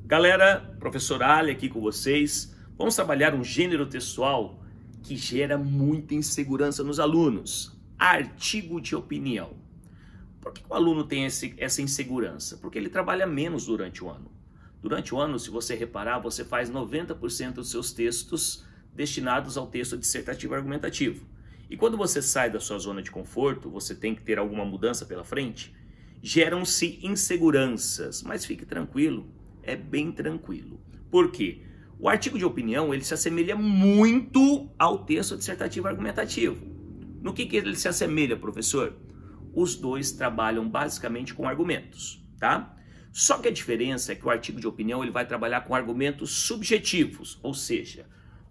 Galera, professor Ali aqui com vocês. Vamos trabalhar um gênero textual que gera muita insegurança nos alunos. Artigo de opinião. Por que o aluno tem essa insegurança? Porque ele trabalha menos durante o ano. Durante o ano, se você reparar, você faz 90% dos seus textos destinados ao texto dissertativo argumentativo. E quando você sai da sua zona de conforto, você tem que ter alguma mudança pela frente, geram-se inseguranças. Mas fique tranquilo, é bem tranquilo. Por quê? O artigo de opinião, ele se assemelha muito ao texto dissertativo argumentativo. No que ele se assemelha, professor? Os dois trabalham basicamente com argumentos, tá? Só que a diferença é que o artigo de opinião ele vai trabalhar com argumentos subjetivos, ou seja,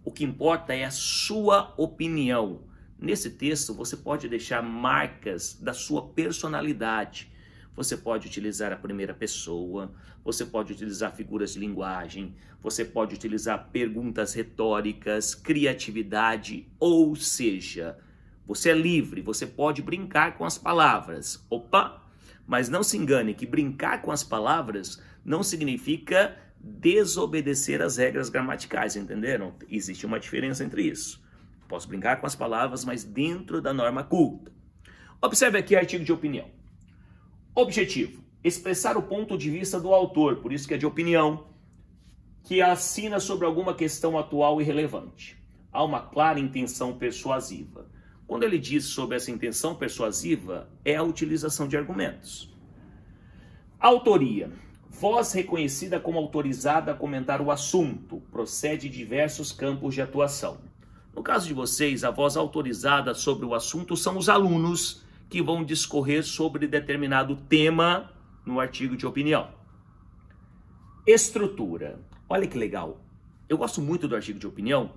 o que importa é a sua opinião. Nesse texto você pode deixar marcas da sua personalidade. Você pode utilizar a primeira pessoa, você pode utilizar figuras de linguagem, você pode utilizar perguntas retóricas, criatividade, ou seja, você é livre, você pode brincar com as palavras. Opa! Mas não se engane que brincar com as palavras não significa desobedecer às regras gramaticais, entenderam? Existe uma diferença entre isso. Posso brincar com as palavras, mas dentro da norma culta. Observe aqui o artigo de opinião. Objetivo: expressar o ponto de vista do autor, por isso que é de opinião, que assina sobre alguma questão atual e relevante. Há uma clara intenção persuasiva. Quando ele diz sobre essa intenção persuasiva, é a utilização de argumentos. Autoria: voz reconhecida como autorizada a comentar o assunto, procede de diversos campos de atuação. No caso de vocês, a voz autorizada sobre o assunto são os alunos que vão discorrer sobre determinado tema no artigo de opinião. Estrutura. Olha que legal. Eu gosto muito do artigo de opinião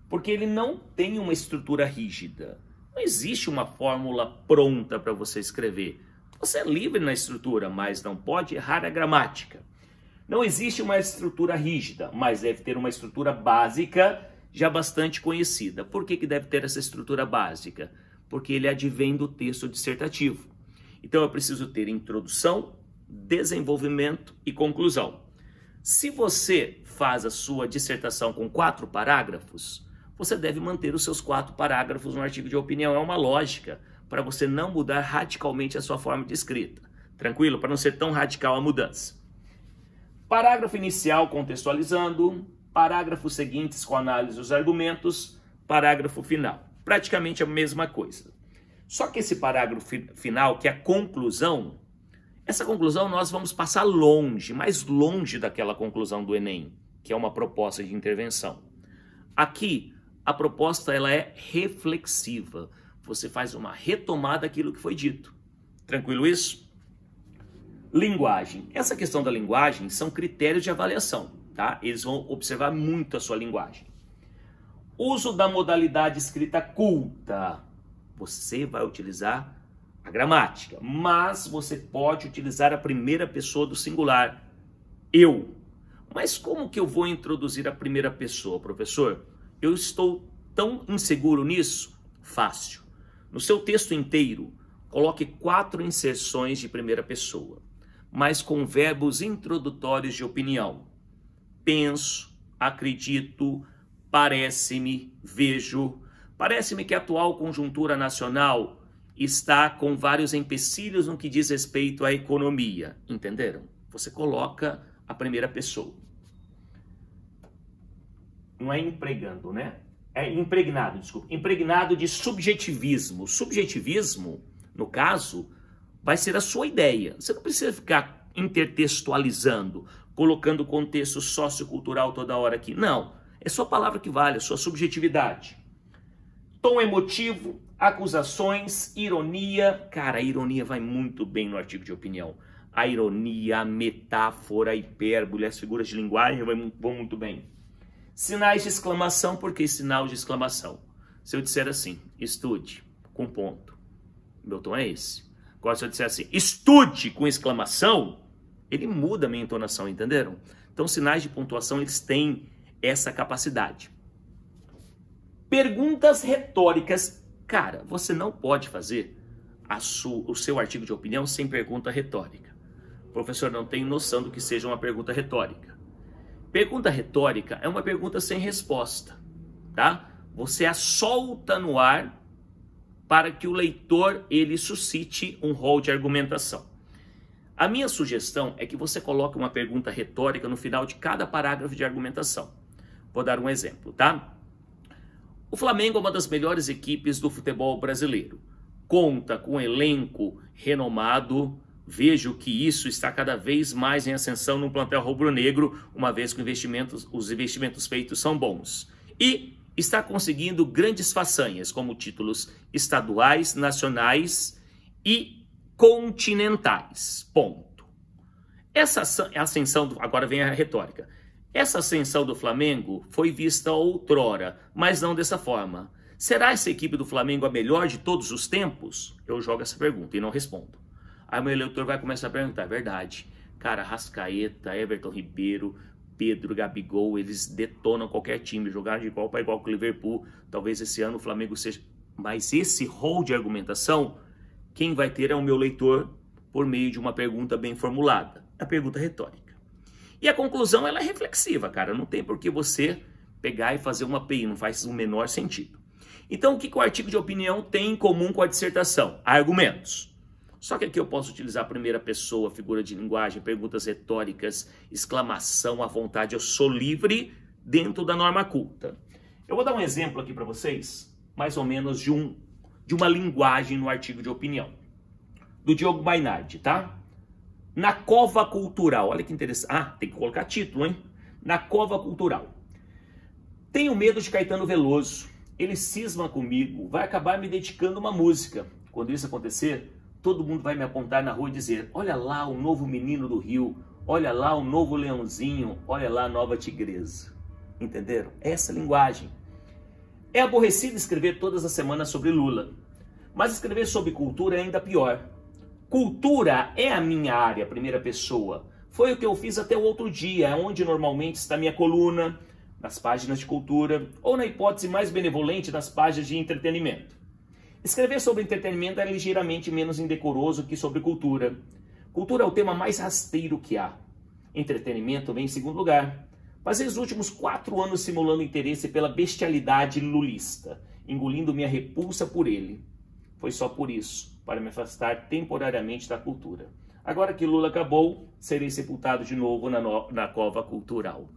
porque ele não tem uma estrutura rígida. Não existe uma fórmula pronta para você escrever. Você é livre na estrutura, mas não pode errar a gramática. Não existe uma estrutura rígida, mas deve ter uma estrutura básica já bastante conhecida. Por que deve ter essa estrutura básica? Porque ele advém do texto dissertativo. Então eu preciso ter introdução, desenvolvimento e conclusão. Se você faz a sua dissertação com 4 parágrafos, você deve manter os seus 4 parágrafos no artigo de opinião. É uma lógica para você não mudar radicalmente a sua forma de escrita. Tranquilo? Para não ser tão radical a mudança. Parágrafo inicial contextualizando, parágrafos seguintes com análise dos argumentos, parágrafo final. Praticamente a mesma coisa. Só que esse parágrafo final, que é a conclusão, essa conclusão nós vamos passar longe, mais longe daquela conclusão do Enem, que é uma proposta de intervenção. Aqui, a proposta ela é reflexiva. Você faz uma retomada daquilo que foi dito. Tranquilo isso? Linguagem. Essa questão da linguagem são critérios de avaliação, tá? Eles vão observar muito a sua linguagem. Uso da modalidade escrita culta. Você vai utilizar a gramática, mas você pode utilizar a primeira pessoa do singular. Eu. Mas como que eu vou introduzir a primeira pessoa, professor? Eu estou tão inseguro nisso? Fácil. No seu texto inteiro, coloque 4 inserções de primeira pessoa, mas com verbos introdutórios de opinião. Penso, acredito, parece-me, vejo. Parece-me que a atual conjuntura nacional está com vários empecilhos no que diz respeito à economia. Entenderam? Você coloca a primeira pessoa. Não é empregando, né? É impregnado, desculpa. Impregnado de subjetivismo. Subjetivismo, no caso, vai ser a sua ideia. Você não precisa ficar intertextualizando, colocando contexto sociocultural toda hora aqui. Não. É sua palavra que vale, a sua subjetividade. Tom emotivo, acusações, ironia. Cara, a ironia vai muito bem no artigo de opinião. A ironia, a metáfora, a hipérbole, as figuras de linguagem vão muito bem. Sinais de exclamação, por que sinal de exclamação? Se eu disser assim, estude, com ponto, meu tom é esse. Agora se eu disser assim, estude, com exclamação, ele muda a minha entonação, entenderam? Então sinais de pontuação, eles têm essa capacidade. Perguntas retóricas. Cara, você não pode fazer o seu artigo de opinião sem pergunta retórica. O professor não tem noção do que seja uma pergunta retórica. Pergunta retórica é uma pergunta sem resposta, tá? Você a solta no ar para que o leitor ele suscite um rol de argumentação. A minha sugestão é que você coloque uma pergunta retórica no final de cada parágrafo de argumentação. Vou dar um exemplo, tá? O Flamengo é uma das melhores equipes do futebol brasileiro. Conta com um elenco renomado. Vejo que isso está cada vez mais em ascensão no plantel rubro-negro, uma vez que os investimentos feitos são bons. E está conseguindo grandes façanhas, como títulos estaduais, nacionais e continentais. Ponto. Essa ascensão, agora vem a retórica. Essa ascensão do Flamengo foi vista outrora, mas não dessa forma. Será essa equipe do Flamengo a melhor de todos os tempos? Eu jogo essa pergunta e não respondo. Aí meu eleitor vai começar a perguntar, é verdade. Cara, Arrascaeta, Everton Ribeiro, Pedro, Gabigol, eles detonam qualquer time, jogaram de igual para igual com o Liverpool. Talvez esse ano o Flamengo seja... Mas esse rol de argumentação, quem vai ter é o meu leitor por meio de uma pergunta bem formulada. A pergunta retórica. E a conclusão, ela é reflexiva, cara. Não tem por que você pegar e fazer uma API, não faz o menor sentido. Então, o que o artigo de opinião tem em comum com a dissertação? Argumentos. Só que aqui eu posso utilizar a primeira pessoa, figura de linguagem, perguntas retóricas, exclamação à vontade. Eu sou livre dentro da norma culta. Eu vou dar um exemplo aqui para vocês, mais ou menos de uma linguagem no artigo de opinião. Do Diogo Mainardi, tá? Na cova cultural. Olha que interessante. Ah, tem que colocar título, hein? Na cova cultural. Tenho medo de Caetano Veloso. Ele cisma comigo. Vai acabar me dedicando uma música. Quando isso acontecer, todo mundo vai me apontar na rua e dizer: olha lá o novo menino do Rio. Olha lá o novo leãozinho. Olha lá a nova tigresa. Entenderam? Essa linguagem. É aborrecido escrever todas as semanas sobre Lula. Mas escrever sobre cultura é ainda pior. Cultura é a minha área, primeira pessoa. Foi o que eu fiz até o outro dia, onde normalmente está minha coluna, nas páginas de cultura, ou na hipótese mais benevolente, nas páginas de entretenimento. Escrever sobre entretenimento é ligeiramente menos indecoroso que sobre cultura. Cultura é o tema mais rasteiro que há. Entretenimento vem em segundo lugar. Passei os últimos 4 anos simulando interesse pela bestialidade lulista, engolindo minha repulsa por ele. Foi só por isso, para me afastar temporariamente da cultura. Agora que Lula acabou, serei sepultado de novo na cova cultural.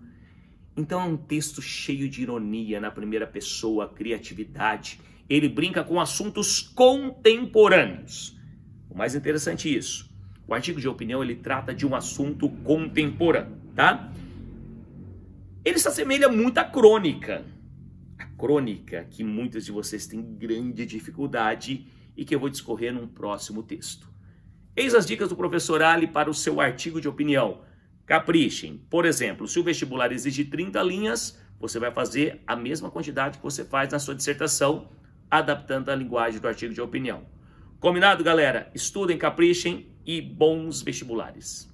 Então é um texto cheio de ironia na primeira pessoa, criatividade. Ele brinca com assuntos contemporâneos. O mais interessante é isso. O artigo de opinião, ele trata de um assunto contemporâneo, tá? Ele se assemelha muito à crônica. A crônica que muitos de vocês têm grande dificuldade e que eu vou discorrer num próximo texto. Eis as dicas do professor Ali para o seu artigo de opinião. Caprichem. Por exemplo, se o vestibular exige 30 linhas, você vai fazer a mesma quantidade que você faz na sua dissertação, adaptando a linguagem do artigo de opinião. Combinado, galera? Estudem, caprichem e bons vestibulares.